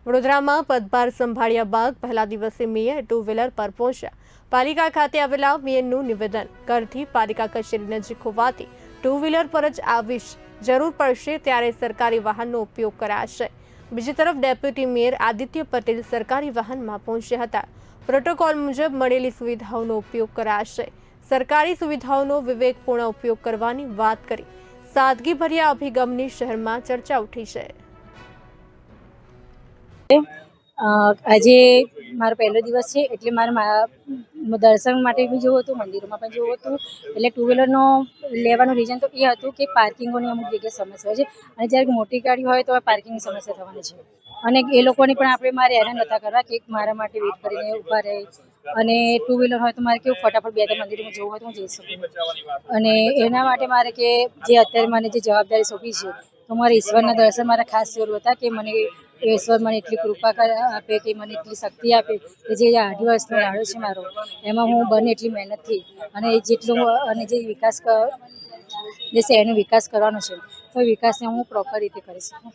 વડોદરામાં પદભાર સંભાળ્યા બાદ પહેલા દિવસે મેયર ટુ વ્હીલર પર પહોંચ્યા। પાલિકા ખાતે આવેલા મેયરનું નિવેદન ઘરથી પાલિકા કચેરી નજીક હોવાથી ટુ વ્હીલર પર જ આવીશ, જરૂર પડશે ત્યારે સરકારી વાહનનો ઉપયોગ કરાશે। બીજી તરફ ડેપ્યુટી મેયર આદિત્ય પટેલ સરકારી વાહનમાં પહોંચ્યા હતા। પ્રોટોકોલ મુજબ મળેલી સુવિધાઓનો ઉપયોગ કરાશે। સરકારી સુવિધાઓનો વિવેકપૂર્ણ ઉપયોગ કરવાની વાત કરી। સાદગીભર્યા અભિગમની શહેરમાં ચર્ચા ઉઠી છે। આજે મારો પહેલો દિવસ છે એટલે મારે દર્શન માટે બી જવું હતું, મંદિરોમાં પણ જવું હતું। એટલે ટુ વ્હીલરનો લેવાનું રીઝન તો એ હતું કે પાર્કિંગોની અમુક જગ્યાએ સમસ્યા હોય છે અને જ્યારે મોટી ગાડી હોય તો પાર્કિંગની સમસ્યા થવાની છે અને એ લોકોની પણ આપણે મારે હેરાન નહોતા કરવા કે મારા માટે વેઇટ કરીને ઊભા રહે। અને ટુ વ્હીલર હોય તો મારે કેવું ફટાફટ બે ત્રણ મંદિરોમાં જવું હોય તો હું જઈ શકું। અને એના માટે મારે કે જે અત્યારે મને જે જવાબદારી સોંપી છે તો મારે ઈશ્વરના દર્શન મારા ખાસ જરૂર હતા કે મને ઈશ્વર મને એટલી કૃપા આપે કે મને એટલી શક્તિ આપે કે જે 8 વર્ષનો ગાળો છે મારો એમાં હું બને એટલી મહેનતથી અને જેટલું અને જે વિકાસ જે શહેરનો વિકાસ કરવાનો છે તો વિકાસને હું પ્રોપર રીતે કરી શકું।